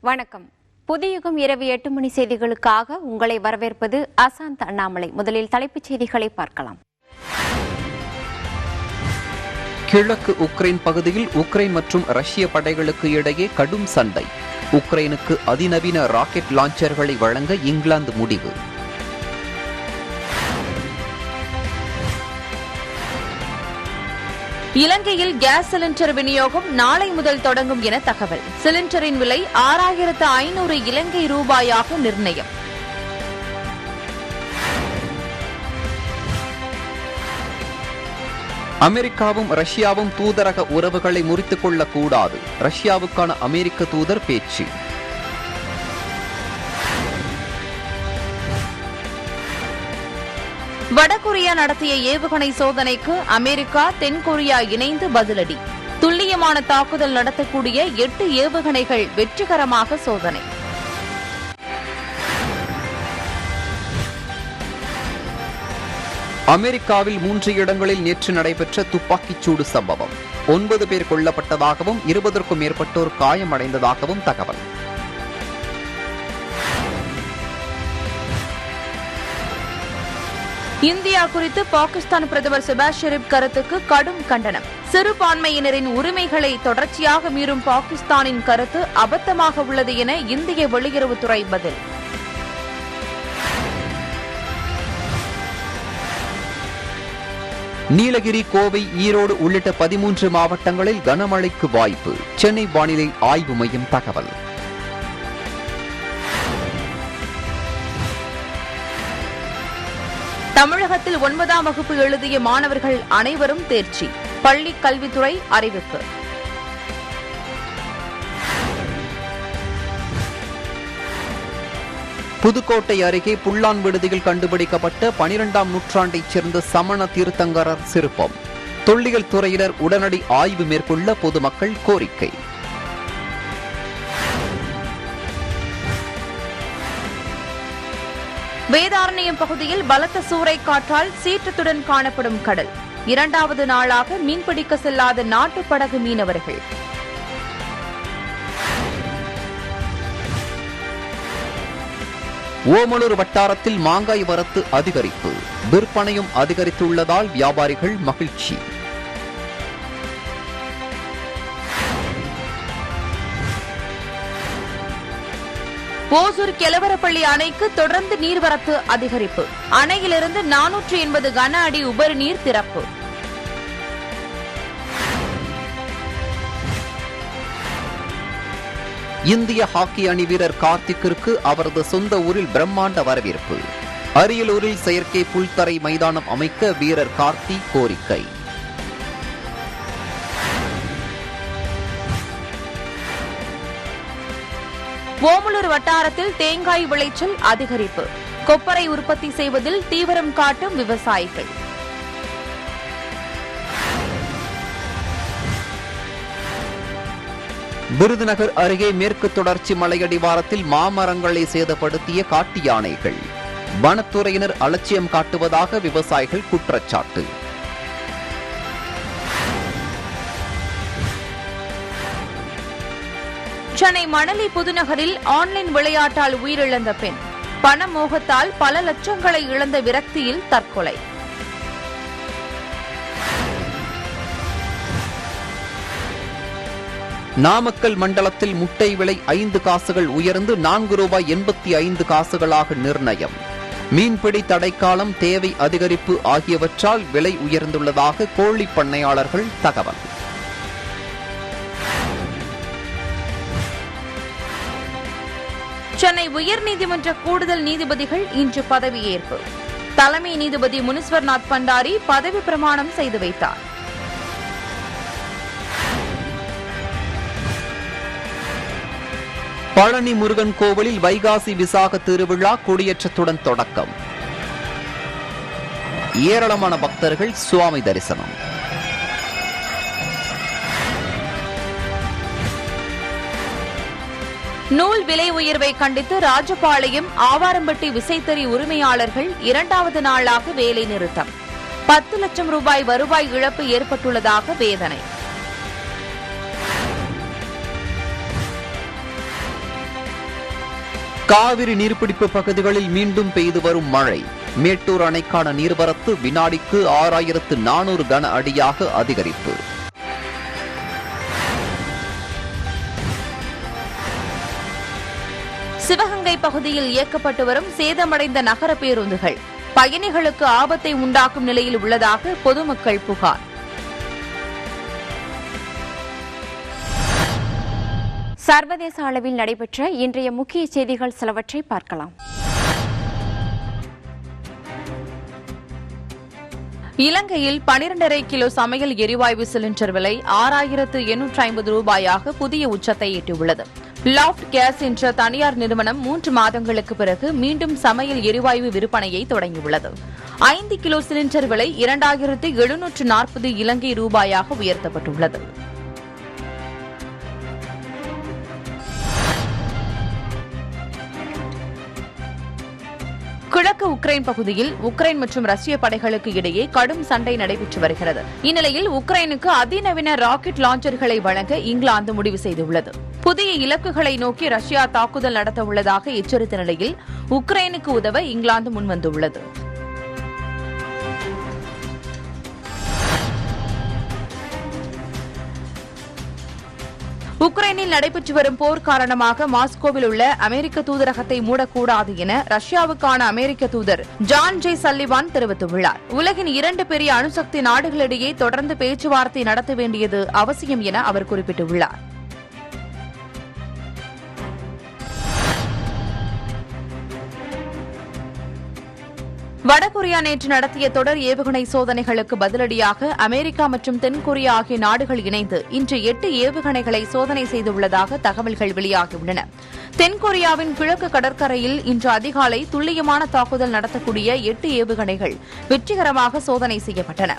வணக்கம். புதியுகம் இரவு 8 மணி செய்திகளுக்காக உங்களை வரவேற்பது அசாந்த் அண்ணாமலை. முதலில் தலைப்புச் செய்திகளை பார்க்கலாம். கிழக்கு உக்ரைன் பகுதியில் உக்ரைன் மற்றும் ரஷ்ய படைகளுக்கு இடையே கடும் சண்டை. உக்ரைனுக்கு அதிநவீன ராக்கெட் லான்ச்சர்களை வழங்க இங்கிலாந்து முடிவு. இலங்கையில் கேஸ் சிலிண்டர் விநியோகம் நாளை முதல் தொடங்கும் என தகவல். சிலிண்டரின் விலை 6500 இலங்கை ரூபாயாக நிர்ணயம். அமெரிக்காவும் ரஷ்யாவும் தூதரக உறவுகளை முறித்துக் கொள்ளக்கூடாது. ரஷ்யாவுக்கான அமெரிக்க தூதர் பேச்சு. வடகொரியா நடத்திய ஏவுகணை சோதனைக்கு அமெரிக்கா தென்கொரியா இணைந்து பதிலடி. துல்லியமான தாக்குதல் நடத்தக்கூடிய 8 ஏவுகணைகள் வெற்றிகரமாக சோதனை. அமெரிக்காவில் 3 இடங்களில் நேற்று நடைபெற்ற துப்பாக்கிச்சூடு சம்பவம். 9 பேர் கொல்லப்பட்டதாகவும் 20க்கும் மேற்பட்டோர் காயமடைந்ததாகவும் தகவல். இந்தியா குறித்து பாகிஸ்தான் பிரதமர் ஷெபாஸ் ஷெரீப் கருத்துக்கு கடும் கண்டனம். சிறுபான்மையினரின் உரிமைகளை தொடர்ச்சியாக மீறும் பாகிஸ்தானின் கருத்து அபத்தமாக உள்ளது என இந்திய வெளியுறவுத்துறை பதில். நீலகிரி, கோவை, ஈரோடு உள்ளிட்ட 13 மாவட்டங்களில் கனமழைக்கு வாய்ப்பு. சென்னை வானிலை ஆய்வு மையம் தகவல். தமிழகத்தில் 9ஆம் வகுப்பு எழுதிய மாணவர்கள் அனைவரும் தேர்ச்சி. பள்ளி கல்வித்துறை அறிவிப்பு. புதுக்கோட்டை அருகே புல்லான் விடுதியில் கண்டுபிடிக்கப்பட்ட 12ஆம் நூற்றாண்டைச் சேர்ந்த சமண தீர்த்தங்கரர் சிற்பம். தொல்லியல் துறையினர் உடனடி ஆய்வு மேற்கொள்ள பொதுமக்கள் கோரிக்கை. வேதாரண்யம் பகுதியில் பலத்த சூறை காற்றால் சீற்றத்துடன் காணப்படும் கடல். 2வது நாளாக மீன்பிடிக்க செல்லாத நாட்டுப்படகு மீனவர்கள். ஓமலூர் வட்டாரத்தில் மாங்காய் வரத்து அதிகரிப்பு. விற்பனையும் அதிகரித்துள்ளதால் வியாபாரிகள் மகிழ்ச்சி. ஓசூர் கெலவரப்பள்ளி அணைக்கு தொடர்ந்து நீர்வரத்து அதிகரிப்பு. அணையிலிருந்து 480 கன அடி உபரி நீர் திறப்பு. இந்திய ஹாக்கி அணி வீரர் கார்த்திக்கிற்கு அவரது சொந்த ஊரில் பிரம்மாண்ட வரவேற்பு. அரியலூரில் செயற்கை புல்தரை மைதானம் அமைக்க வீரர் கார்த்தி கோரிக்கை. ஓமலூர் வட்டாரத்தில் தேங்காய் விளைச்சல் அதிகரிப்பு. கொப்பரை உற்பத்தி செய்வதில் தீவிரம் காட்டும் விவசாயிகள். விருதுநகர் அருகே மேற்கு தொடர்ச்சி மலையடிவாரத்தில் மாமரங்களை சேதப்படுத்திய காட்டு யானைகள். வனத்துறையினர் அலட்சியம் காட்டுவதாக விவசாயிகள் குற்றச்சாட்டு. சென்னை மணலி புதுநகரில் ஆன்லைன் விளையாட்டால் உயிரிழந்த பெண். பண மோகத்தால் பல லட்சங்களை இழந்த விரக்தியில் தற்கொலை. நாமக்கல் மண்டலத்தில் முட்டை விலை 5 காசுகள் உயர்ந்து ₹4.85 நிர்ணயம். மீன்பிடி தடைக்காலம், தேவை அதிகரிப்பு ஆகியவற்றால் விலை உயர்ந்துள்ளதாக கோழி பண்ணையாளர்கள் தகவல். சென்னை உயர்நீதிமன்ற கூடுதல் நீதிபதிகள் இன்று பதவியேற்பு. தலைமை நீதிபதி முனீஸ்வர்நாத் பண்டாரி பதவி பிரமாணம் செய்து வைத்தார். பழனி முருகன் கோவிலில் வைகாசி விசாக திருவிழா கொடியேற்றத்துடன் தொடக்கம். ஏராளமான பக்தர்கள் சுவாமி தரிசனம். நூல் விலை உயர்வை கண்டித்து ராஜபாளையம், ஆவாரம்பட்டி விசைத்தறி உரிமையாளர்கள் 2வது நாளாக வேலை நிறுத்தம். 10 லட்சம் ரூபாய் வருவாய் இழப்பு ஏற்பட்டுள்ளதாக வேதனை. காவிரி நீர்பிடிப்பு பகுதிகளில் மீண்டும் பெய்து வரும் மழை. மேட்டூர் அணைக்கான நீர்வரத்து வினாடிக்கு 6400 கன அடியாக அதிகரிப்பு. சிவகங்கை பகுதியில் இயக்கப்பட்டு வரும் சேதமடைந்த நகர பேருந்துகள் பயணிகளுக்கு ஆபத்தை உண்டாக்கும் நிலையில் உள்ளதாக பொதுமக்கள் புகார். சர்வதேச அளவில் நடைபெற்ற இன்றைய முக்கிய செய்திகள் சிலவற்றை பார்க்கலாம். இலங்கையில் 12.5 கிலோ சமையல் எரிவாயு சிலிண்டர் விலை 6850 ரூபாயாக புதிய உச்சத்தை எட்டியுள்ளது. லாப்ட் கேஸ் என்ற தனியார் நிறுவனம் 3 மாதங்களுக்கு பிறகு மீண்டும் சமையல் எரிவாயு விற்பனையை தொடங்கியுள்ளது. 5 கிலோ சிலிண்டர் விலை 2740 இலங்கை ரூபாயாக உயர்த்தப்பட்டுள்ளது. கிழக்கு உக்ரைன் பகுதியில் உக்ரைன் மற்றும் ரஷ்ய படைகளுக்கு இடையே கடும் சண்டை நடைபெற்று வருகிறது. இந்நிலையில் உக்ரைனுக்கு அதிநவீன ராக்கெட் லாஞ்சர்களை வழங்க இங்கிலாந்து முடிவு செய்துள்ளது. புதிய இலக்குகளை நோக்கி ரஷ்யா தாக்குதல் நடத்த உள்ளதாக எச்சரித்த நிலையில் உக்ரைனுக்கு உதவ இங்கிலாந்து முன்வந்துள்ளது. உக்ரைனில் நடைபெற்று வரும் போர் காரணமாக மாஸ்கோவில் உள்ள அமெரிக்க தூதரகத்தை மூடக்கூடாது என ரஷ்யாவுக்கான அமெரிக்க தூதர் ஜான் ஜே சல்லிவான் தெரிவித்துள்ளார். உலகின் 2 பெரிய அணுசக்தி நாடுகளிடையே தொடர்ந்து பேச்சுவார்த்தை நடத்த வேண்டியது அவசியம் என அவர் குறிப்பிட்டுள்ளார். வடகொரியா நேற்று நடத்திய தொடர் ஏவுகணை சோதனைகளுக்கு பதிலடியாக அமெரிக்கா மற்றும் தென்கொரியா ஆகிய நாடுகள் இணைந்து இன்று 8 ஏவுகணைகளை சோதனை செய்துள்ளதாக தகவல்கள் வெளியாகியுள்ளன. தென்கொரியாவின் கிழக்கு கடற்கரையில் இன்று அதிகாலை துல்லியமான தாக்குதல் நடத்தக்கூடிய 8 ஏவுகணைகள் வெற்றிகரமாக சோதனை செய்யப்பட்டன.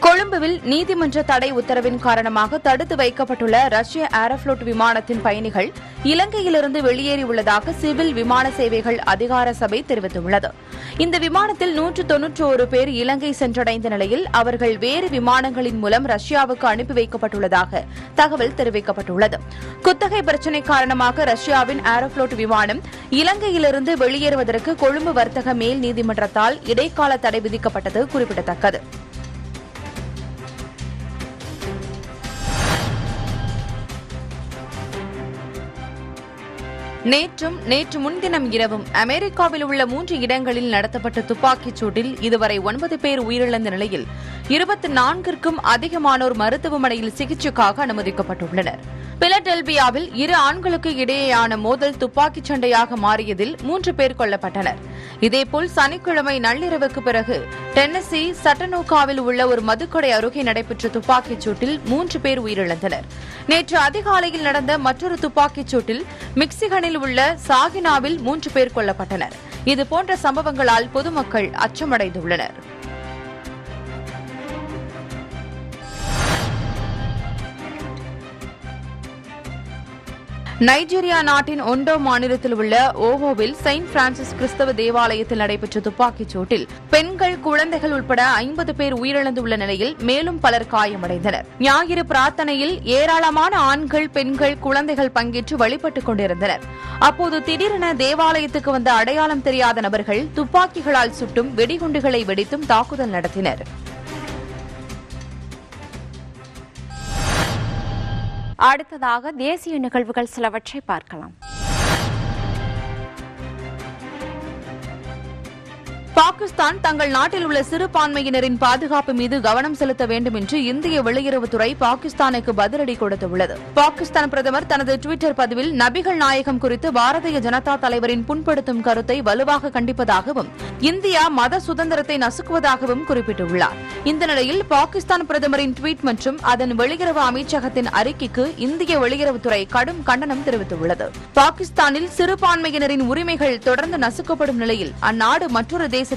கொழும்புவில் நீதிமன்ற தடை உத்தரவின் காரணமாக தடுத்து வைக்கப்பட்டுள்ள ரஷ்ய ஏரோஃப்ளோட் விமானத்தின் பயணிகள் இலங்கையிலிருந்து வெளியேறியுள்ளதாக சிவில் விமான சேவைகள் அதிகார சபை தெரிவித்துள்ளது. இந்த விமானத்தில் 191 பேர் இலங்கை சென்றடைந்த நிலையில் அவர்கள் வேறு விமானங்களின் மூலம் ரஷ்யாவுக்கு அனுப்பி வைக்கப்பட்டுள்ளதாக தகவல் தெரிவிக்கப்பட்டுள்ளது. குத்தகை பிரச்சினை காரணமாக ரஷ்யாவின் ஏரோஃப்ளோட் விமானம் இலங்கையிலிருந்து வெளியேறுவதற்கு கொழும்பு வர்த்தக மேல் நீதிமன்றத்தால் இடைக்கால தடை விதிக்கப்பட்டது குறிப்பிடத்தக்கது. நேற்று முன்தினம் இரவும் அமெரிக்காவில் உள்ள 3 இடங்களில் நடத்தப்பட்ட துப்பாக்கிச் சூட்டில் இதுவரை 9 பேர் உயிரிழந்த நிலையில் 24க்கும் அதிகமானோர் மருத்துவமனையில் சிகிச்சைக்காக அனுமதிக்கப்பட்டுள்ளனர். பிலடெல்பியாவில் 2 ஆண்களுக்கு இடையேயான மோதல் துப்பாக்கிச் சண்டையாக மாறியதில் 3 பேர் கொல்லப்பட்டனர். இதேபோல் சனிக்கிழமை நள்ளிரவுக்கு பிறகு டென்னசி சட்டனூகாவில் உள்ள ஒரு மதுக்கடை அருகே நடைபெற்ற துப்பாக்கிச் சூட்டில் 3 பேர் உயிரிழந்தனர். நேற்று அதிகாலையில் நடந்த மற்றொரு துப்பாக்கிச் சூட்டில் மிக்சிகனில் உள்ள சாகினாவில் 3 பேர் கொல்லப்பட்டனர். இதுபோன்ற சம்பவங்களால் பொதுமக்கள் அச்சமடைந்துள்ளனர். நைஜீரியா நாட்டின் ஒண்டோ மாநிலத்தில் உள்ள ஓவோவில் செயின்ட் பிரான்சிஸ் கிறிஸ்தவ தேவாலயத்தில் நடைபெற்ற துப்பாக்கிச் சூட்டில் பெண்கள், குழந்தைகள் உட்பட 50 பேர் உயிரிழந்துள்ள நிலையில் மேலும் பலர் காயமடைந்தனர். ஞாயிறு பிரார்த்தனையில் ஏராளமான ஆண்கள், பெண்கள், குழந்தைகள் பங்கேற்று வழிபட்டுக் கொண்டிருந்தனர். அப்போது திடீரென தேவாலயத்துக்கு வந்த அடையாளம் தெரியாத நபர்கள் துப்பாக்கிகளால் சுட்டும், வெடிகுண்டுகளை வெடித்தும் தாக்குதல் நடத்தினர். அடுத்ததாக தேசிய நிகழ்வுகள் சிலவற்றை பார்க்கலாம். பாகிஸ்தான் தங்கள் நாட்டில் உள்ள சிறுபான்மையினரின் பாதுகாப்பு மீது கவனம் செலுத்த வேண்டும் என்று இந்திய வெளியுறவுத்துறை பாகிஸ்தானுக்கு பதிலடி கொடுத்துள்ளது. பாகிஸ்தான் பிரதமர் தனது டுவிட்டர் பதிவில் நபிகள் நாயகம் குறித்து பாரதிய ஜனதா தலைவரின் புண்படுத்தும் கருத்தை வலுவாக கண்டிப்பதாகவும் இந்தியா மத சுதந்திரத்தை நசுக்குவதாகவும் குறிப்பிட்டுள்ளார். இந்த நிலையில் பாகிஸ்தான் பிரதமரின் டுவீட் மற்றும் அதன் வெளியுறவு அமைச்சகத்தின் அறிக்கைக்கு இந்திய வெளியுறவுத்துறை கடும் கண்டனம் தெரிவித்துள்ளது. பாகிஸ்தானில் சிறுபான்மையினரின் உரிமைகள் தொடர்ந்து நசுக்கப்படும் நிலையில் அந்நாடு மற்றொரு தேசத்தில்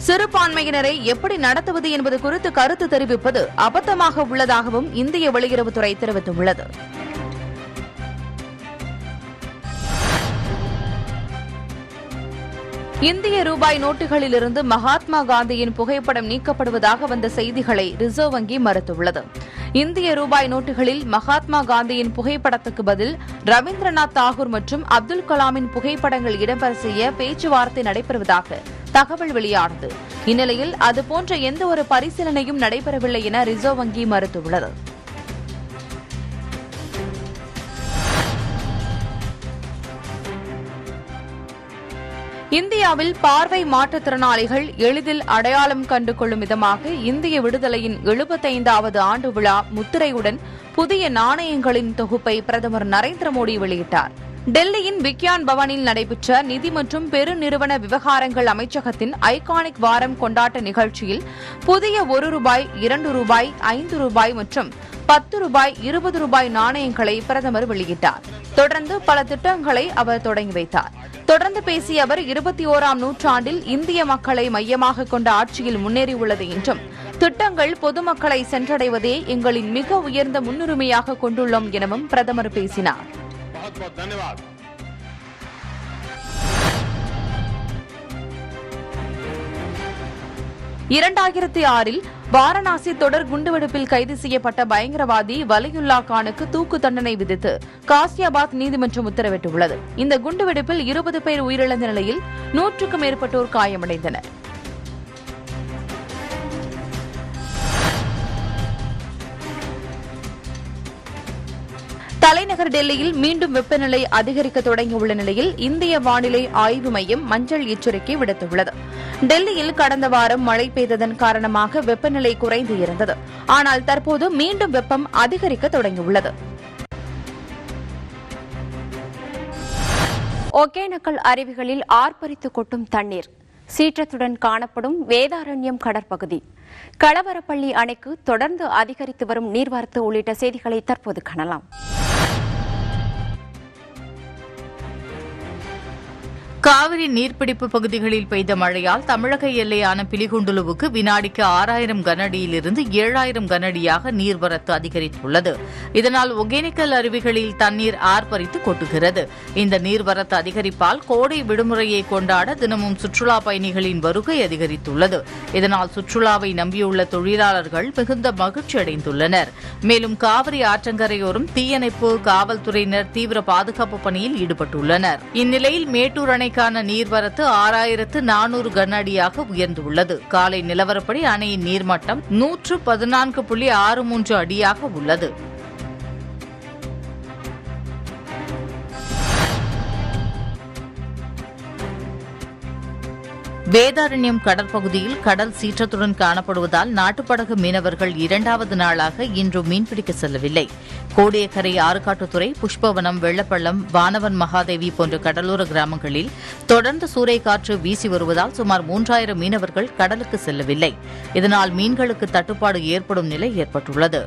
சிறுபான்மையினரை எப்படி நடத்துவது என்பது குறித்து கருத்து தெரிவிப்பது அபத்தமாக உள்ளதாகவும் இந்திய வெளியுறவுத்துறை தெரிவித்துள்ளது. இந்திய ரூபாய் நோட்டுகளிலிருந்து மகாத்மா காந்தியின் புகைப்படம் நீக்கப்படுவதாக வந்த செய்திகளை ரிசர்வ் வங்கி மறுத்துள்ளது. இந்திய ரூபாய் நோட்டுகளில் மகாத்மா காந்தியின் புகைப்படத்துக்கு பதில் ரவீந்திரநாத் தாகூர் மற்றும் அப்துல் கலாமின் புகைப்படங்கள் இடம்பெற செய்ய பேச்சுவார்த்தை நடைபெறுவதாக தகவல் வெளியானது. இந்நிலையில் அதுபோன்ற எந்த ஒரு பரிசீலனையும் நடைபெறவில்லை என ரிசர்வ் வங்கி மறுத்துள்ளது. இந்தியாவில் பார்வை மாற்றுத்திறனாளிகள் எளிதில் அடையாளம் கண்டு கொள்ளும் விதமாக இந்திய விடுதலையின் 75வது ஆண்டு விழா முத்திரையுடன் புதிய நாணயங்களின் தொகுப்பை பிரதமர் நரேந்திர மோடி வெளியிட்டார். டெல்லியின் விக்யான் பவனில் நடைபெற்ற நிதி மற்றும் பெருநிறுவன விவகாரங்கள் அமைச்சகத்தின் ஐகானிக் வாரம் கொண்டாட்ட நிகழ்ச்சியில் புதிய ₹1, ₹2, ₹5 மற்றும் ₹10, ₹20 நாணயங்களை பிரதமர் வெளியிட்டார். தொடர்ந்து பல திட்டங்களை அவர் தொடங்கி வைத்தார். தொடர்ந்து பேசிய அவர் 21ஆம் நூற்றாண்டில் இந்திய மக்களை மையமாக கொண்ட ஆட்சியில் முன்னேறியுள்ளது என்றும் திட்டங்கள் பொதுமக்களை சென்றடைவதே எங்களின் மிக உயர்ந்த முன்னுரிமையாக கொண்டுள்ளோம் எனவும் பிரதமர் பேசினார். 2006இல் வாரணாசி தொடர் குண்டுவெடிப்பில் கைது செய்யப்பட்ட பயங்கரவாதி வலியுல்லா கானுக்கு தூக்கு தண்டனை விதித்து காசியாபாத் நீதிமன்றம் உத்தரவிட்டுள்ளது. இந்த குண்டுவெடிப்பில் 20 பேர் உயிரிழந்த நிலையில் 100க்கும் மேற்பட்டோர் காயமடைந்தனர். தலைநகர் டெல்லியில் மீண்டும் வெப்பநிலை அதிகரிக்க தொடங்கியுள்ள நிலையில் இந்திய வானிலை ஆய்வு மையம் மஞ்சள் எச்சரிக்கை விடுத்துள்ளது. டெல்லியில் கடந்த வாரம் மழை பெய்ததன் காரணமாக வெப்பநிலை குறைந்து இருந்தது. ஆனால் தற்போது மீண்டும் வெப்பம் அதிகரிக்க தொடங்கியுள்ளது. ஒகேனக்கல் அருவிகளில் ஆர்ப்பரித்து கொட்டும் தண்ணீர், சீற்றத்துடன் காணப்படும் வேதாரண்யம் கடற்பகுதி, களவரப்பள்ளி அணைக்கு தொடர்ந்து அதிகரித்து வரும் நீர்வரத்து உள்ளிட்ட செய்திகளை தற்போது காணலாம். காவிரி நீர்பிடிப்பு பகுதிகளில் பெய்த மழையால் தமிழக எல்லையான பிலிகுண்டுலுவுக்கு வினாடிக்கு 6000 கனஅடியிலிருந்து 7000 கனஅடியாக நீர்வரத்து அதிகரித்துள்ளது. இதனால் ஒகேனக்கல் அருவிகளில் தண்ணீர் ஆர்ப்பரித்து கொட்டுகிறது. இந்த நீர்வரத்து அதிகரிப்பால் கோடை விடுமுறையை கொண்டாட தினமும் சுற்றுலா பயணிகளின் வருகை அதிகரித்துள்ளது. இதனால் சுற்றுலாவை நம்பியுள்ள தொழிலாளர்கள் மிகுந்த மகிழ்ச்சி அடைந்துள்ளனர். மேலும் காவிரி ஆற்றங்கரையோரம் தீயணைப்பு, காவல்துறையினர் தீவிர பாதுகாப்பு பணியில் ஈடுபட்டுள்ளனர். இந்நிலையில் மேட்டூர் அணைக்கான நீர்வரத்து 6400 கனஅடியாக உயர்ந்துள்ளது. காலை நிலவரப்படி அணையின் நீர்மட்டம் 114.63 அடியாக உள்ளது. வேதாரண்யம் கடற்பகுதியில் கடல் சீற்றத்துடன் காணப்படுவதால் நாட்டுப்படகு மீனவர்கள் 2வது நாளாக இன்று மீன்பிடிக்க செல்லவில்லை. கோடியக்கரை, ஆறுகாட்டுத்துறை, புஷ்பவனம், வெள்ளப்பள்ளம், வானவன் மகாதேவி போன்ற கடலோர கிராமங்களில் தொடர்ந்து சூறைக்காற்று வீசி வருவதால் சுமார் 3000 மீனவர்கள் கடலுக்கு செல்லவில்லை. இதனால் மீன்களுக்கு தட்டுப்பாடு ஏற்படும் நிலை ஏற்பட்டுள்ளது.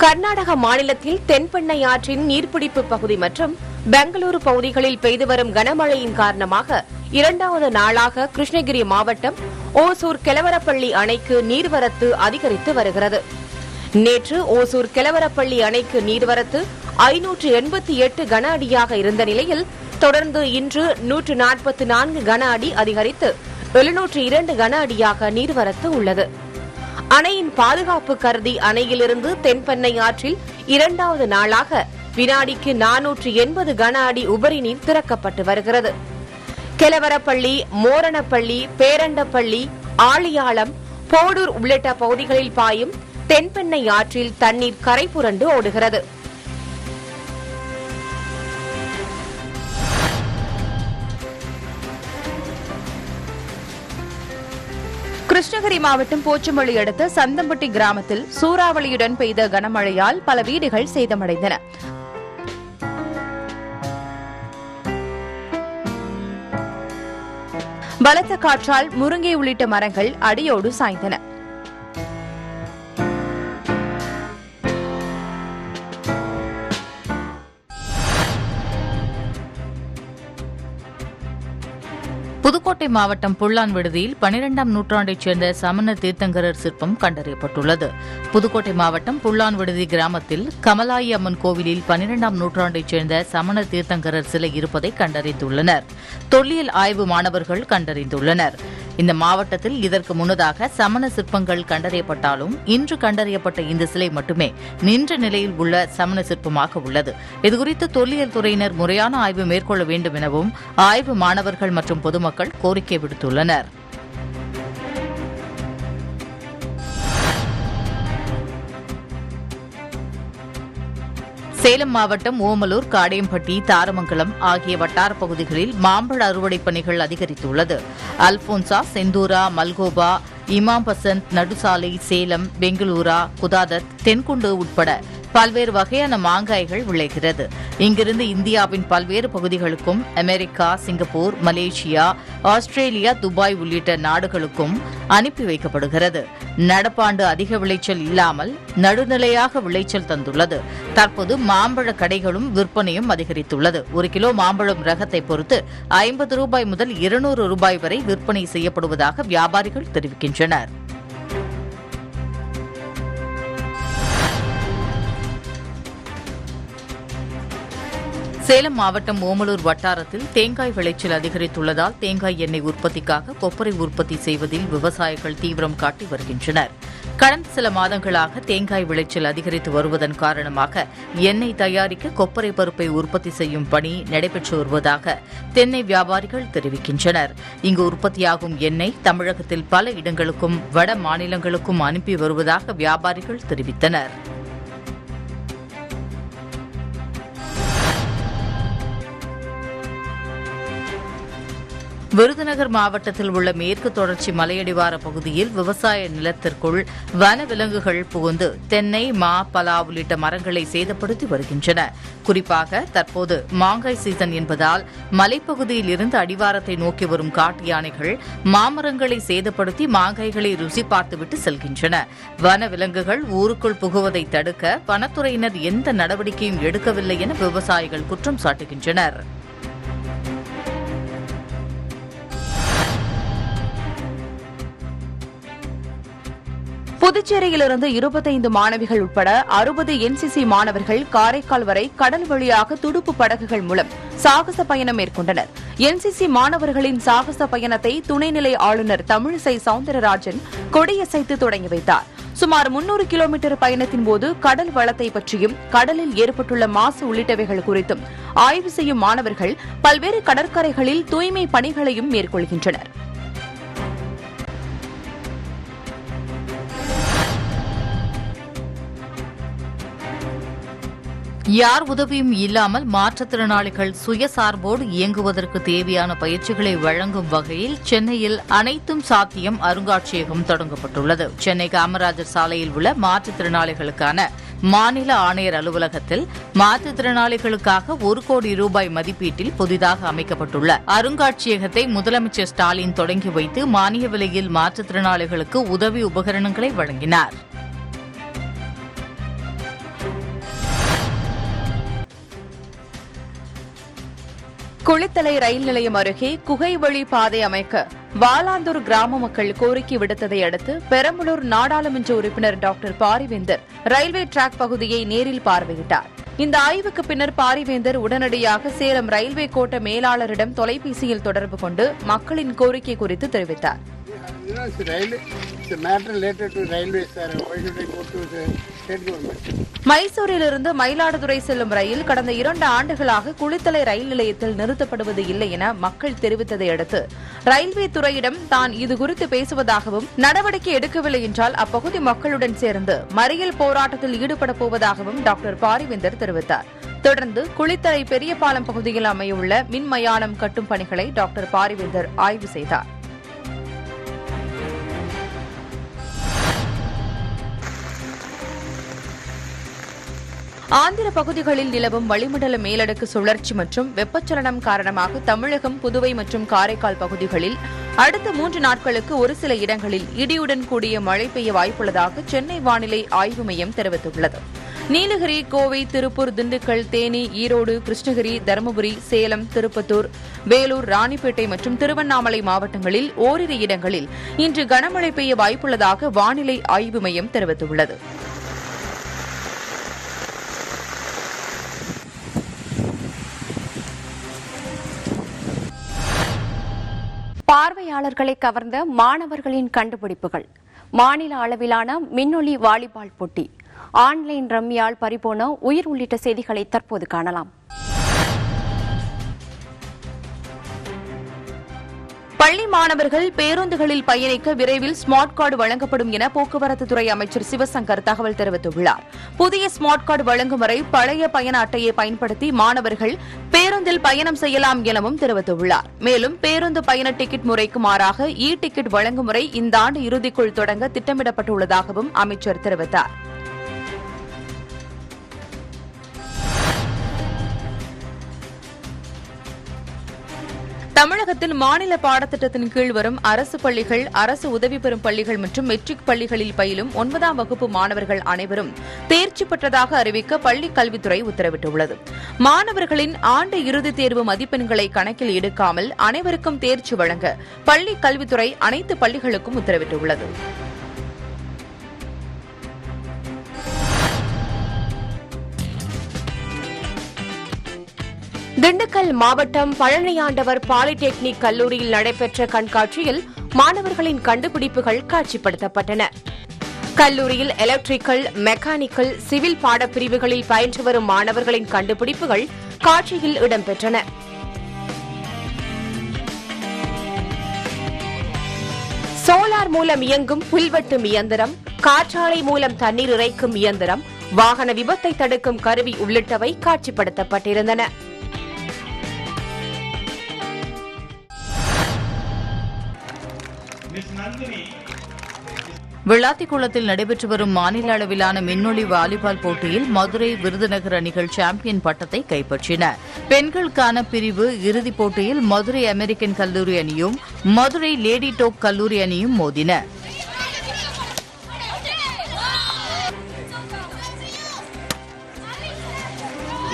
கர்நாடக மாநிலத்தில் தென்பெண்ணை ஆற்றின் நீர்பிடிப்பு பகுதி மற்றும் பெங்களூரு பகுதிகளில் பெய்து வரும் கனமழையின் காரணமாக 2வது நாளாக கிருஷ்ணகிரி மாவட்டம் ஓசூர் கெலவரப்பள்ளி அணைக்கு நீர்வரத்து அதிகரித்து வருகிறது. நேற்று ஓசூர் கெலவரப்பள்ளி அணைக்கு நீர்வரத்து 588 கன அடியாக இருந்த நிலையில் தொடர்ந்து இன்று 144 கன அடி அதிகரித்து 702 கன அடியாக நீர்வரத்து உள்ளது. அணையின் பாதுகாப்பு கருதி அணையிலிருந்து தென்பெண்ணை ஆற்றில் 2வது நாளாக வினாடிக்கு 480 கன அடி உபரி நீர் திறக்கப்பட்டு வருகிறது. கெலவரப்பள்ளி, மோரணப்பள்ளி, பேரண்டப்பள்ளி, ஆழியாளம், போடூர் உள்ளிட்ட பகுதிகளில் பாயும் தென்பெண்ணை ஆற்றில் தண்ணீர் கரை புரண்டு ஓடுகிறது. கிருஷ்ணகிரி மாவட்டம் போச்சம்பள்ளி அடுத்த சந்தம்பட்டி கிராமத்தில் சூறாவளியுடன் பெய்த கனமழையால் பல வீடுகள் சேதமடைந்தன. பலத்த காற்றால் முருங்கை உள்ளிட்ட மரங்கள் அடியோடு சாய்ந்தன. புதுக்கோட்டை மாவட்டம் புல்லான் விடுதியில் 12ஆம் நூற்றாண்டைச் சேர்ந்த சமண தீர்த்தங்கரர் சிற்பம் கண்டறியப்பட்டுள்ளது. புதுக்கோட்டை மாவட்டம் புல்லான் விடுதி கிராமத்தில் கமலாயி அம்மன் கோவிலில் 12ஆம் நூற்றாண்டைச் சேர்ந்த சமண தீர்த்தங்கரர் சிலை இருப்பதை கண்டறிந்துள்ளனர். தொல்லியல் ஆய்வு மாணவர்கள் கண்டறிந்துள்ளனர். இந்த மாவட்டத்தில் இதற்கு முன்னதாக சமண சிற்பங்கள் கண்டறியப்பட்டாலும் இன்று கண்டறியப்பட்ட இந்த சிலை மட்டுமே நின்ற நிலையில் உள்ள சமண சிற்பமாக உள்ளது. இதுகுறித்து தொல்லியல் துறையினர் முறையான ஆய்வு மேற்கொள்ள வேண்டும் எனவும் ஆய்வு மாணவர்கள் மற்றும் பொதுமக்கள் கோரிக்கை விடுத்துள்ளனர். சேலம் மாவட்டம் ஓமலூர், காடையம்பட்டி, தாரமங்கலம் ஆகிய வட்டார பகுதிகளில் மாம்பழ அறுவடை பணிகள் அதிகரித்துள்ளது. அல்போன்சா, செந்தூரா, மல்கோபா, இமாம் பசந்த், நடுசாலை, சேலம், பெங்களூரா, குதாதத், தென்குண்டு உட்பட பல்வேறு வகையான மாங்காய்கள் விளைகிறது. இங்கிருந்து இந்தியாவின் பல்வேறு பகுதிகளுக்கும் America, Singapore, Malaysia, Australia, Dubai உள்ளிட்ட நாடுகளுக்கும் அனுப்பி வைக்கப்படுகிறது. நடப்பாண்டு அதிக விளைச்சல் இல்லாமல் நடுநிலையாக விளைச்சல் தந்துள்ளது. தற்போது மாம்பழ கடைகளும் விற்பனையும் அதிகரித்துள்ளது. 1 கிலோ மாம்பழம் ரகத்தை பொறுத்து 50 ரூபாய் முதல் 200 ரூபாய் வரை விற்பனை செய்யப்படுவதாக வியாபாரிகள் தெரிவிக்கின்றனர். சேலம் மாவட்டம் ஓமலூர் வட்டாரத்தில் தேங்காய் விளைச்சல் அதிகரித்துள்ளதால் தேங்காய் எண்ணெய் உற்பத்திக்காக கொப்பரை உற்பத்தி செய்வதில் விவசாயிகள் தீவிரம் காட்டி வருகின்றனர். கடந்த சில மாதங்களாக தேங்காய் விளைச்சல் அதிகரித்து வருவதன் காரணமாக எண்ணெய் தயாரிக்க கொப்பரை பருப்பை உற்பத்தி செய்யும் பணி நடைபெற்று வருவதாக தென்னை வியாபாரிகள் தெரிவிக்கின்றனர். இங்கு உற்பத்தியாகும் எண்ணெய் தமிழகத்தில் பல இடங்களுக்கும் வட மாநிலங்களுக்கும் அனுப்பி வருவதாக வியாபாரிகள் தெரிவித்தனர். விருதுநகர் மாவட்டத்தில் உள்ள மேற்கு தொடர்ச்சி மலையடிவார பகுதியில் விவசாய நிலத்திற்குள் வன விலங்குகள் புகுந்து தென்னை, மா, பலா உள்ளிட்ட மரங்களை சேதப்படுத்தி வருகின்றன. குறிப்பாக தற்போது மாங்காய் சீசன் என்பதால் மலைப்பகுதியில் இருந்து அடிவாரத்தை நோக்கி வரும் காட்டு யானைகள் மாமரங்களை சேதப்படுத்தி மாங்காய்களை ருசி பார்த்துவிட்டு செல்கின்றன. வன விலங்குகள் ஊருக்குள் புகுவதை தடுக்க வனத்துறையினர் எந்த நடவடிக்கையும் எடுக்கவில்லை என விவசாயிகள் குற்றம் சாட்டுகின்றனர். புதுச்சேரியிலிருந்து 25 மாணவிகள் உட்பட 60 NCC மாணவர்கள் காரைக்கால் வரை கடல் வழியாக துடுப்பு படகுகள் மூலம் சாகச பயணம் மேற்கொண்டனர். NCC மாணவர்களின் சாகச பயணத்தை துணைநிலை ஆளுநர் தமிழிசை சவுந்தரராஜன் கொடியசைத்து தொடங்கி வைத்தார். சுமார் 300 கிலோமீட்டர் பயணத்தின் போது கடல் வளத்தை பற்றியும் கடலில் ஏற்பட்டுள்ள மாசு உள்ளிட்டவைகள் குறித்தும் ஆய்வு செய்யும் மாணவர்கள் பல்வேறு கடற்கரைகளில் தூய்மை பணிகளையும் மேற்கொள்கின்றனர். யார் உதவியும் இல்லாமல் மாற்றுத்திறனாளிகள் சுயசார்போடு இயங்குவதற்கு தேவையான பயிற்சிகளை வழங்கும் வகையில் சென்னையில் அனைத்தும் சாத்தியம் அருங்காட்சியகம் தொடங்கப்பட்டுள்ளது. சென்னை காமராஜர் சாலையில் உள்ள மாற்றுத்திறனாளிகளுக்கான மாநில ஆணையர் அலுவலகத்தில் மாற்றுத்திறனாளிகளுக்காக 1 கோடி ரூபாய் மதிப்பீட்டில் புதிதாக அமைக்கப்பட்டுள்ள அருங்காட்சியகத்தை முதலமைச்சர் ஸ்டாலின் தொடங்கி வைத்து மானிய விலையில் மாற்றுத்திறனாளிகளுக்கு உதவி உபகரணங்களை வழங்கினார். குளித்தலை ரயில் நிலையம் அருகே குகை வழி பாதை அமைக்க வாலாந்தூர் கிராம மக்கள் கோரிக்கை விடுத்ததை அடுத்து பெரம்பலூர் நாடாளுமன்ற உறுப்பினர் டாக்டர் பாரிவேந்தர் ரயில்வே டிராக் பகுதியை நேரில் பார்வையிட்டார். இந்த ஆய்வுக்கு பின்னர் பாரிவேந்தர் உடனடியாக சேலம் ரயில்வே கோட்ட மேலாளரிடம் தொலைபேசியில் தொடர்பு கொண்டு மக்களின் கோரிக்கை குறித்து தெரிவித்தார். மைசூரிலிருந்து மயிலாடுதுறை செல்லும் ரயில் கடந்த 2 ஆண்டுகளாக குளித்தலை ரயில் நிலையத்தில் நிறுத்தப்படுவது இல்லை என மக்கள் தெரிவித்ததை அடுத்து ரயில்வே துறையிடம் தான் இதுகுறித்து பேசுவதாகவும் நடவடிக்கை எடுக்கவில்லை என்றால் அப்பகுதி மக்களுடன் சேர்ந்து மறியல் போராட்டத்தில் ஈடுபட போவதாகவும் டாக்டர் பாரிவேந்தர் தெரிவித்தார். தொடர்ந்து குளித்தலை பெரிய பாலம் பகுதியில் அமையவுள்ள மின் மயானம் கட்டும் பணிகளை டாக்டர் பாரிவேந்தர் ஆய்வு செய்தார். ஆந்திர பகுதிகளில் நிலவும் வளிமண்டல மேலடுக்கு சுழற்சி மற்றும் வெப்பச்சலனம் காரணமாக தமிழகம், புதுவை மற்றும் காரைக்கால் பகுதிகளில் அடுத்த 3 நாட்களுக்கு ஒரு சில இடங்களில் இடியுடன் கூடிய மழை பெய்ய வாய்ப்புள்ளதாக சென்னை வானிலை ஆய்வு மையம் தெரிவித்துள்ளது. நீலகிரி, கோவை, திருப்பூர், திண்டுக்கல், தேனி, ஈரோடு, கிருஷ்ணகிரி, தருமபுரி, சேலம், திருப்பத்தூர், வேலூர், ராணிப்பேட்டை மற்றும் திருவண்ணாமலை மாவட்டங்களில் ஓரிரு இடங்களில் இன்று கனமழை பெய்ய வாய்ப்புள்ளதாக வானிலை ஆய்வு மையம் தெரிவித்துள்ளது. பார்வையாளர்களை கவர்ந்த மாணவர்களின் கண்டுபிடிப்புகள். மாநில அளவிலான மின்னொலி வாலிபால் போட்டி, ஆன்லைன் ரம்மியால் பறிபோன உயிர் உள்ளிட்ட செய்திகளை தற்போது காணலாம். பள்ளி மாணவர்கள் பேருந்துகளில் பயணிக்க விரைவில் ஸ்மார்ட் கார்டு வழங்கப்படும் என போக்குவரத்து துறை அமைச்சர் சிவசங்கர் தகவல் தெரிவித்துள்ளார். புதிய ஸ்மார்ட் கார்டு வழங்கும் வரை பழைய பயண அட்டையை பயன்படுத்தி மாணவர்கள் பேருந்தில் பயணம் செய்யலாம் எனவும் தெரிவித்துள்ளார். மேலும் பேருந்து பயண டிக்கெட் முறைக்கு மாறாக இ டிக்கெட் வழங்கும் முறை இந்த ஆண்டு இறுதிக்குள் தொடங்க திட்டமிடப்பட்டுள்ளதாகவும் அமைச்சர் தெரிவித்தார். தமிழகத்தில் மாநில பாடத்திட்டத்தின் கீழ் வரும் அரசு பள்ளிகள், அரசு உதவி பெறும் பள்ளிகள் மற்றும் மெட்ரிக் பள்ளிகளில் பயிலும் 9ஆம் வகுப்பு மாணவர்கள் அனைவரும் தேர்ச்சி பெற்றதாக அறிவிக்க பள்ளிக் கல்வித்துறை உத்தரவிட்டுள்ளது. மாணவர்களின் ஆண்டு இறுதித் தேர்வு மதிப்பெண்களை கணக்கில் எடுக்காமல் அனைவருக்கும் தேர்ச்சி வழங்க பள்ளிக் கல்வித்துறை அனைத்து பள்ளிகளுக்கும் உத்தரவிட்டுள்ளது. திண்டுக்கல் மாவட்டம் பழனியாண்டவர் பாலிடெக்னிக் கல்லூரியில் நடைபெற்ற கண்காட்சியில் மாணவர்களின் கண்டுபிடிப்புகள் காட்சிப்படுத்தப்பட்டன. கல்லூரியில் எலக்ட்ரிக்கல், மெக்கானிக்கல், சிவில் பாடப்பிரிவுகளில் பயின்று வரும் மாணவர்களின் கண்டுபிடிப்புகள் காட்சியில் இடம்பெற்றன. சோலார் மூலம் இயங்கும் புல்வெட்டும் இயந்திரம், காற்றாலை மூலம் தண்ணீர் இறைக்கும் இயந்திரம், வாகன விபத்தை தடுக்கும் கருவி உள்ளிட்டவை காட்சிப்படுத்தப்பட்டிருந்தன. விளாத்திக்குளத்தில் நடைபெற்று வரும் மாநில அளவிலான மின்னொலி வாலிபால் போட்டியில் மதுரை, விருதுநகர் அணிகள் சாம்பியன் பட்டத்தை கைப்பற்றின. பெண்களுக்கான பிரிவு இறுதிப் போட்டியில் மதுரை அமெரிக்கன் கல்லூரி அணியும் மதுரை லேடி டோக் கல்லூரி அணியும் மோதின.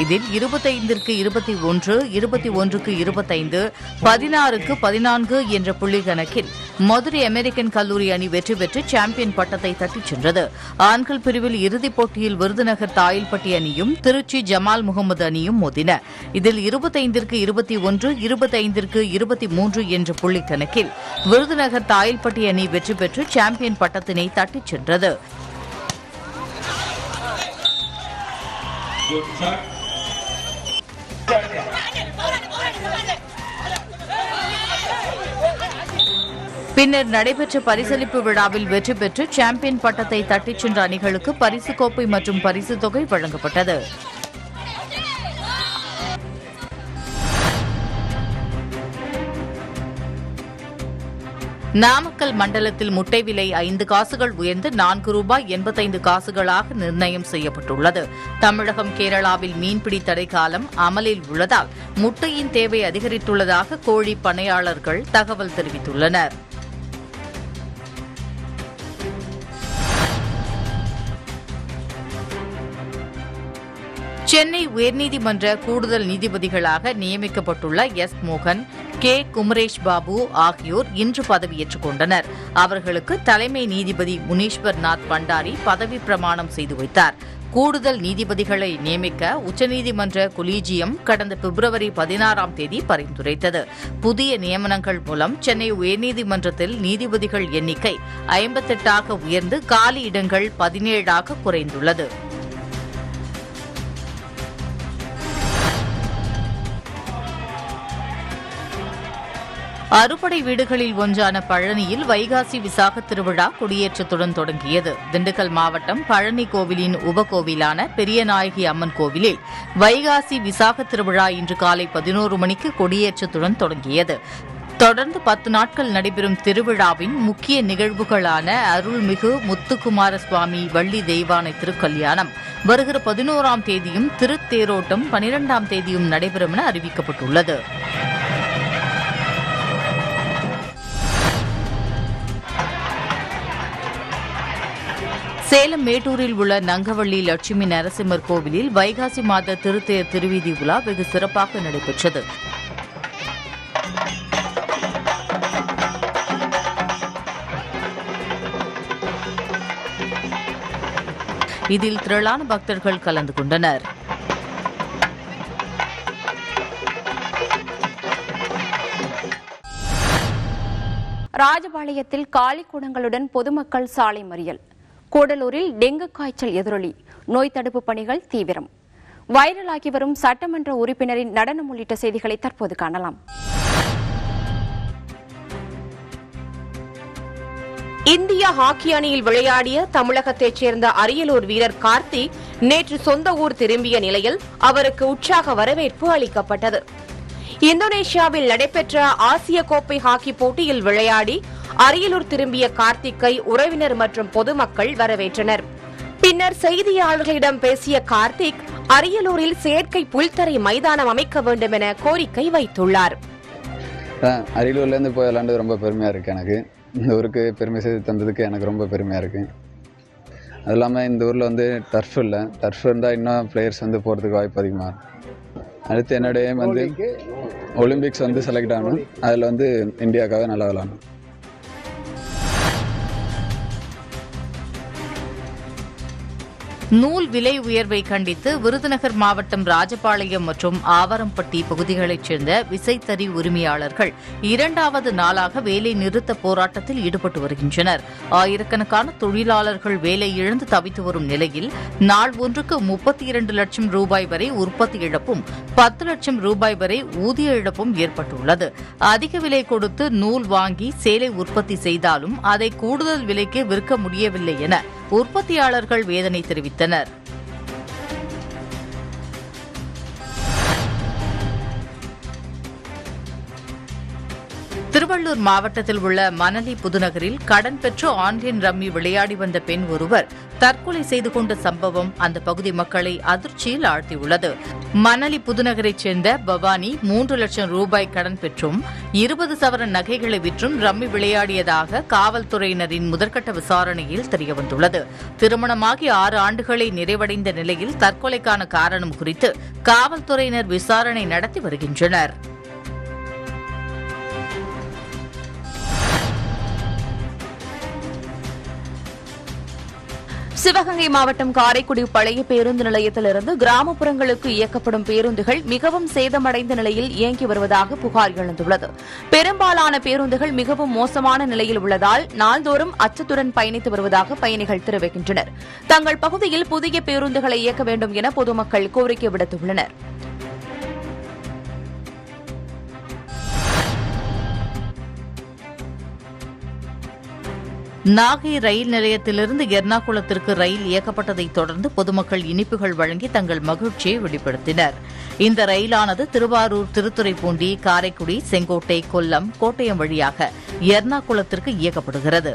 இதில் 25க்கு 21, 21க்கு 25, 16க்கு 14 என்ற புள்ளி கணக்கில் மதுரை அமெரிக்கன் கல்லூரி அணி வெற்றி பெற்று சாம்பியன் பட்டத்தை தட்டிச் சென்றது. ஆண்கள் பிரிவில் இறுதிப் போட்டியில் விருதுநகர் தாயில்பட்டி அணியும் திருச்சி ஜமால் முகமது அணியும் மோதின. இதில் 25ற்கு 21, 25ற்கு 23 என்ற புள்ளி கணக்கில் விருதுநகர் தாயில்பட்டி அணி வெற்றி பெற்று சாம்பியன் பட்டத்தினை தட்டிச் சென்றது. பின்னர் நடைபெற்ற பரிசளிப்பு விழாவில் வெற்றி பெற்று சாம்பியன் பட்டத்தை தட்டிச் சென்ற அணிகளுக்கு பரிசுக் கோப்பை மற்றும் பரிசுத் தொகை வழங்கப்பட்டது. நாமக்கல் மண்டலத்தில் முட்டை விலை 5 காசுகள் உயர்ந்து ₹4.85 நிர்ணயம் செய்யப்பட்டுள்ளது. தமிழகம், கேரளாவில் மீன்பிடி தடை காலம் அமலில் உள்ளதால் முட்டையின் தேவை அதிகரித்துள்ளதாக கோழி பண்ணையாளர்கள் தகவல் தெரிவித்துள்ளனர். சென்னை உயர்நீதிமன்ற கூடுதல் நீதிபதிகளாக நியமிக்கப்பட்டுள்ள எஸ். மோகன், கே. குமரேஷ் பாபு ஆகியோர் இன்று பதவியேற்றுக் கொண்டனர். அவர்களுக்கு தலைமை நீதிபதி முனீஸ்வர்நாத் பண்டாரி பதவி பிரமாணம் செய்து வைத்தார். கூடுதல் நீதிபதிகளை நியமிக்க உச்சநீதிமன்ற கொலீஜியம் கடந்த பிப்ரவரி 16ஆம் தேதி பரிந்துரைத்தது. புதிய நியமனங்கள் மூலம் சென்னை உயர்நீதிமன்றத்தில் நீதிபதிகள் எண்ணிக்கை 58ஆக உயர்ந்து காலி இடங்கள் 17ஆக குறைந்துள்ளது. அறுபடை வீடுகளில் ஒன்றான பழனியில் வைகாசி விசாக திருவிழா கொடியேற்றத்துடன் தொடங்கியது. திண்டுக்கல் மாவட்டம் பழனி கோவிலின் உபகோவிலான பெரியநாயகி அம்மன் கோவிலில் வைகாசி விசாக திருவிழா இன்று காலை 11 மணிக்கு கொடியேற்றத்துடன் தொடங்கியது. தொடர்ந்து 10 நாட்கள் நடைபெறும் திருவிழாவின் முக்கிய நிகழ்வுகளான அருள்மிகு முத்துக்குமார சுவாமி வள்ளி தெய்வானை திருக்கல்யாணம் வருகிற 11ஆம் தேதியும், திருத்தேரோட்டம் 12ஆம் தேதியும் நடைபெறும் என அறிவிக்கப்பட்டுள்ளது. சேலம் மேட்டூரில் உள்ள நங்கவள்ளி லட்சுமி நரசிம்மர் கோவிலில் வைகாசி மாத திருத்தேர் திருவீதி உலா வெகு சிறப்பாக நடைபெற்றது. இதில் திரளான பக்தர்கள் கலந்து கொண்டனர். ராஜபாளையத்தில் காலி குடங்களுடன் பொதுமக்கள் சாலை மறியல். கூடலூரில் டெங்கு காய்ச்சல் எதிரொலி, நோய் தடுப்பு பணிகள் தீவிரம். வைரலாகி வரும் சட்டமன்ற உறுப்பினரின் நடனம் உள்ளிட்ட செய்திகளை தற்போது காணலாம். இந்திய ஹாக்கி அணியில் விளையாடிய தமிழகத்தைச் சேர்ந்த அரியலூர் வீரர் கார்த்திக் நேற்று சொந்த ஊர் திரும்பிய நிலையில் அவருக்கு உற்சாக வரவேற்பு அளிக்கப்பட்டது. இந்தோனேஷியாவில் நடைபெற்ற ஆசிய கோப்பை ஹாக்கி போட்டியில் விளையாடி அரியலூர் திரும்பிய கார்த்திக்கை உறவினர் மற்றும் பொதுமக்கள் வரவேற்றனர். பின்னர் செய்தியாளர்களிடம் பேசிய கார்த்திக் அரியலூரில் செயற்கை புல்தரை மைதானம் அமைக்க வேண்டும் என கோரிக்கை வைத்துள்ளார். அரியலூர்ல இருந்து போய் விளையாண்டது ரொம்ப பெருமையா இருக்கு. எனக்கு இந்த ஊருக்கு பெருமை செய்து தந்ததுக்கு எனக்கு ரொம்ப பெருமையா இருக்கு. அது இல்லாமல் இந்த ஊரில் வந்து டர்ஃப் இல்லை, டர்ஃப் இருந்தால் இன்னும் பிளேயர்ஸ் வந்து போகிறதுக்கு வாய்ப்பு அதிகமாக இருக்கும். அடுத்து என்னோட எய்ம் வந்து ஒலிம்பிக்ஸ் வந்து செலக்ட் ஆகணும், அதில் வந்து இந்தியாவுக்காக நல்லா விளையாடணும். நூல் விலை உயர்வை கண்டித்து விருதுநகர் மாவட்டம் ராஜபாளையம் மற்றும் ஆவரம்பட்டி பகுதிகளைச் சேர்ந்த விசைத்தறி உரிமையாளர்கள் 2வது நாளாக வேலை நிறுத்த போராட்டத்தில் ஈடுபட்டு வருகின்றனர். ஆயிரக்கணக்கான தொழிலாளர்கள் வேலை இழந்து தவித்து வரும் நிலையில் நாள் ஒன்றுக்கு 32 லட்சம் ரூபாய் வரை உற்பத்தி இழப்பும் 10 லட்சம் ரூபாய் வரை ஊதிய இழப்பும் ஏற்பட்டுள்ளது. அதிக விலை கொடுத்து நூல் வாங்கி சேலை உற்பத்தி செய்தாலும் அதை கூடுதல் விலைக்கு விற்க முடியவில்லை என உற்பத்தியாளர்கள் வேதனை தெரிவித்தனர். திருவள்ளூர் மாவட்டத்தில் உள்ள மணலி புதுநகரில் கடன் பெற்று ஆன்லைன் ரம்மி விளையாடி வந்த பெண் ஒருவர் தற்கொலை செய்து கொண்ட சம்பவம் அந்த பகுதி மக்களை அதிர்ச்சியில் ஆழ்த்தியுள்ளது. மணலி புதுநகரைச் சேர்ந்த பவானி 3 லட்சம் ரூபாய் கடன் பெற்றும் 20 சவரன் நகைகளை விற்றும் ரம்மி விளையாடியதாக காவல்துறையினரின் முதற்கட்ட விசாரணையில் தெரியவந்துள்ளது. திருமணமாகி 6 ஆண்டுகளை நிறைவடைந்த நிலையில் தற்கொலைக்கான காரணம் குறித்து காவல்துறையினர் விசாரணை நடத்தி வருகின்றனர். சிவகங்கை மாவட்டம் காரைக்குடி பழைய பேருந்து நிலையத்திலிருந்து கிராமப்புறங்களுக்கு இயக்கப்படும் பேருந்துகள் மிகவும் சேதமடைந்த நிலையில் இயங்கி வருவதாக புகார் எழுந்துள்ளது. பெரும்பாலான பேருந்துகள் மிகவும் மோசமான நிலையில் உள்ளதால் நாள்தோறும் அச்சத்துடன் பயணித்து வருவதாக பயணிகள் தெரிவிக்கின்றனர். தங்கள் பகுதியில் புதிய பேருந்துகளை இயக்க வேண்டும் என பொதுமக்கள் கோரிக்கை விடுத்துள்ளனர். நாகை ரயில் நிலையத்திலிருந்து எர்ணாகுளத்திற்கு ரயில் இயக்கப்பட்டதைத் தொடர்ந்து பொதுமக்கள் இனிப்புகள் வழங்கி தங்கள் மகிழ்ச்சியை வெளிப்படுத்தினர். இந்த ரயிலானது திருவாரூர், திருத்துறைப்பூண்டி, காரைக்குடி, செங்கோட்டை, கொல்லம், கோட்டயம் வழியாக எர்ணாகுளத்திற்கு இயக்கப்படுகிறது.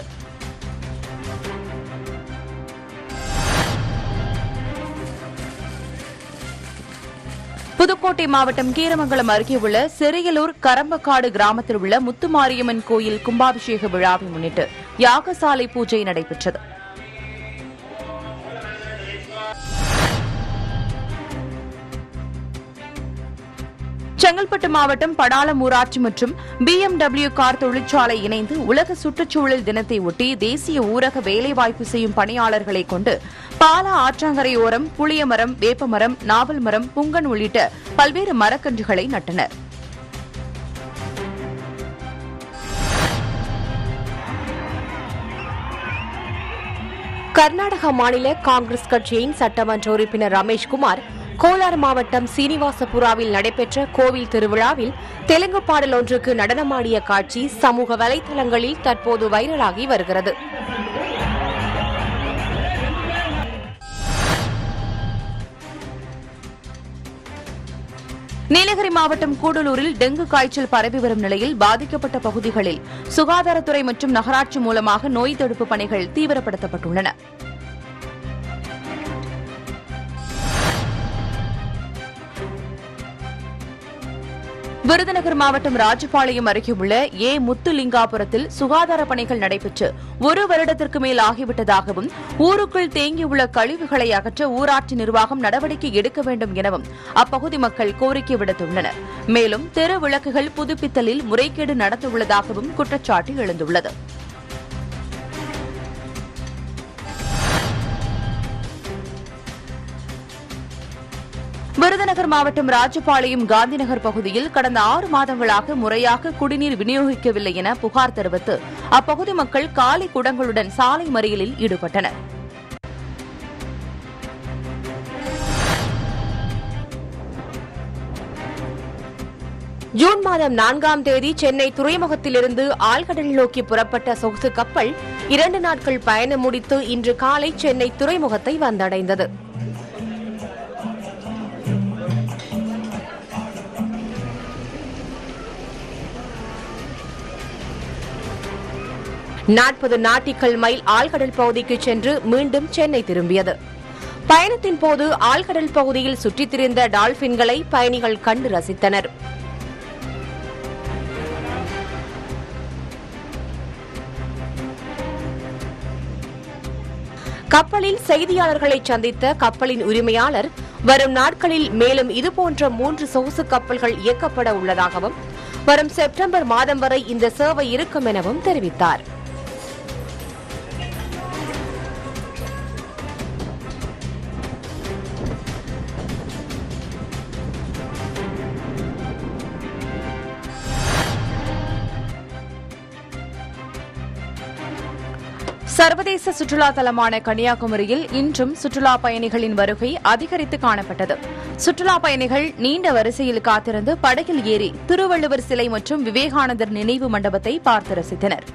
புதுக்கோட்டை மாவட்டம் கீரமங்கலம் அருகே உள்ள செரியலூர் கரம்பக்காடு கிராமத்தில் உள்ள முத்துமாரியம்மன் கோயில் கும்பாபிஷேக விழாவை முன்னிட்டு யாகசாலை பூஜை நடைபெற்றது. செங்கல்பட்டு மாவட்டம் படாளம் ஊராட்சி மற்றும் BMW கார் தொழிற்சாலை இணைந்து உலக சுற்றுச்சூழல் தினத்தை ஒட்டி தேசிய ஊரக வேலைவாய்ப்பு செய்யும் பணியாளர்களை கொண்டு பாலா ஆற்றங்கரையோரம் புளியமரம், வேப்பமரம், நாவல் மரம், புங்கன் உள்ளிட்ட பல்வேறு மரக்கன்றுகளை நட்டனர். கர்நாடக மாநில காங்கிரஸ் கட்சியின் சட்டமன்ற உறுப்பினர் ரமேஷ்குமார் கோலார் மாவட்டம் சீனிவாசபுராவில் நடைபெற்ற கோவில் திருவிழாவில் தெலுங்கு பாடல் ஒன்றுக்கு நடனமாடிய காட்சி சமூக வலைதளங்களில் தற்போது வைரலாகி வருகிறது. நீலகிரி மாவட்டம் கூடலூரில் டெங்கு காய்ச்சல் பரவி வரும் நிலையில் பாதிக்கப்பட்ட பகுதிகளில் சுகாதாரத்துறை மற்றும் நகராட்சி மூலமாக நோய் தடுப்பு பணிகள் தீவிரப்படுத்தப்பட்டுள்ளன. விருதுநகர் மாவட்டம் ராஜபாளையம் அருகே உள்ள ஏ முத்துலிங்காபுரத்தில் சுகாதார பணிகள் நடைபெற்று 1 வருடத்திற்கு மேல் ஆகிவிட்டதாகவும் ஊருக்குள் தேங்கியுள்ள கழிவுகளை அகற்ற ஊராட்சி நிர்வாகம் நடவடிக்கை எடுக்க வேண்டும் எனவும் அப்பகுதி மக்கள் கோரிக்கை விடுத்துள்ளனர். மேலும் தெரு விளக்குகள் புதுப்பித்தலில் முறைகேடு நடந்துள்ளதாகவும் குற்றச்சாட்டு எழுந்துள்ளது. விருதுநகர் மாவட்டம் ராஜபாளையம் காந்திநகர் பகுதியில் கடந்த 6 மாதங்களாக முறையாக குடிநீர் விநியோகிக்கவில்லை என புகார் தெரிவித்து அப்பகுதி மக்கள் காலி குடங்களுடன் சாலை மறியலில் ஈடுபட்டனர். ஜூன் மாதம் 4ஆம் தேதி சென்னை துறைமுகத்திலிருந்து ஆழ்கடல் நோக்கி புறப்பட்ட சொகுசு கப்பல் 2 நாட்கள் பயணம் முடித்து இன்று காலை சென்னை துறைமுகத்தை வந்தடைந்தது. நாற்பது நாட்டிக்கல் மைல் ஆழ்கடல் பகுதிக்கு சென்று மீண்டும் சென்னை திரும்பியது. பயணத்தின் போது ஆழ்கடல் பகுதியில் சுற்றித் திரிந்த டால்பின்களை பயணிகள் கண்டு ரசித்தனர். கப்பலில் செய்தியாளர்களை சந்தித்த கப்பலின் உரிமையாளர் வரும் நாட்களில் மேலும் இதுபோன்ற 3 சொகுசு கப்பல்கள் இயக்கப்பட உள்ளதாகவும் வரும் செப்டம்பர் மாதம் வரை இந்த சேவை இருக்கும் எனவும் தெரிவித்தார். சர்வதேச சுற்றுலா தலமான கன்னியாகுமரியில் இன்றும் சுற்றுலா பயணிகளின் வருகை அதிகரித்து காணப்பட்டது. சுற்றுலா பயணிகள் நீண்ட வரிசையில் காத்திருந்து படகில் ஏறி திருவள்ளுவர் சிலை மற்றும் விவேகானந்தர் நினைவு மண்டபத்தை பார்த்து ரசித்தனர்.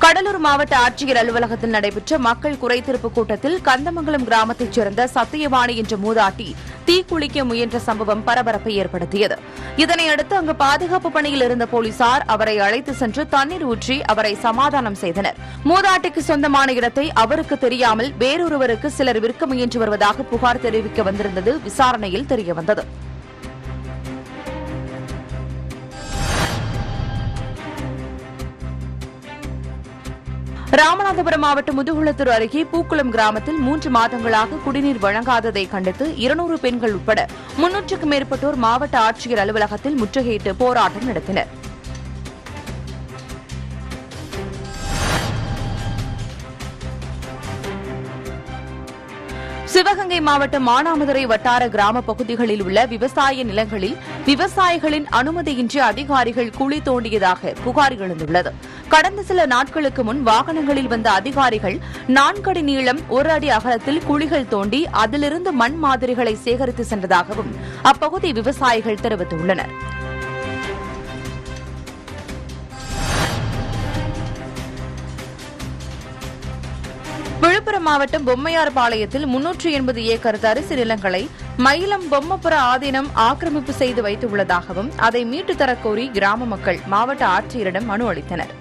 கடலூர் மாவட்ட ஆட்சியர் அலுவலகத்தில் நடைபெற்ற மக்கள் குறைதீர்ப்பு கூட்டத்தில் கந்தமங்கலம் கிராமத்தைச் சேர்ந்த சத்தியவாணி என்ற மூதாட்டி தீக்குளிக்க முயன்ற சம்பவம் பரபரப்பை ஏற்படுத்தியது. இதனையடுத்து அங்கு பாதுகாப்பு பணியில் இருந்த போலீசார் அவரை அழைத்து சென்று தண்ணீர் ஊற்றி அவரை சமாதானம் செய்தனர். மூதாட்டிக்கு சொந்தமான இடத்தை அவருக்கு தெரியாமல் வேறொருவருக்கு சிலர் விற்க முயன்று வருவதாக புகார் தெரிவிக்க வந்திருந்தது விசாரணையில் தெரியவந்தது. ராமநாதபுரம் மாவட்டம் முதுகுளத்தூர் அருகே பூக்குளம் கிராமத்தில் 3 மாதங்களாக குடிநீர் வழங்காததை கண்டித்து 200 பெண்கள் உட்பட 300க்கும் மேற்பட்டோர் மாவட்ட ஆட்சியர் அலுவலகத்தில் முற்றுகையிட்டு போராட்டம் நடத்தினர். சிவகங்கை மாவட்டம் மானாமதுரை வட்டார கிராம பகுதிகளில் உள்ள விவசாய நிலங்களில் விவசாயிகளின் அனுமதியின்றி அதிகாரிகள் குழி தோண்டியதாக புகார் எழுந்துள்ளது. கடந்த சில நாட்களுக்கு முன் வாகனங்களில் வந்த அதிகாரிகள் 4 அடி நீளம் 1 அடி அகலத்தில் குழிகள் தோண்டி அதிலிருந்து மண் மாதிரிகளை சேகரித்து சென்றதாகவும் அப்பகுதி விவசாயிகள் தெரிவித்துள்ளனர். விழுப்புரம் மாவட்டம் பொம்மையார்பாளையத்தில் 380 ஏக்கர் தரிசு நிலங்களை மயிலம் பொம்மபுர ஆதீனம் ஆக்கிரமிப்பு செய்து வைத்துள்ளதாகவும் அதை மீட்டுத் தரக்கோரி கிராம மக்கள் மாவட்ட ஆட்சியரிடம் மனு அளித்தனர்.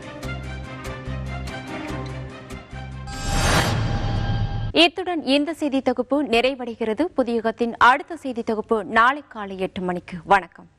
இத்துடன் இந்த செய்தி தொகுப்பு நிறைவடைகிறது. புதிய யுகத்தின் அடுத்த செய்தி தொகுப்பு நாளை காலை 8 மணிக்கு. வணக்கம்.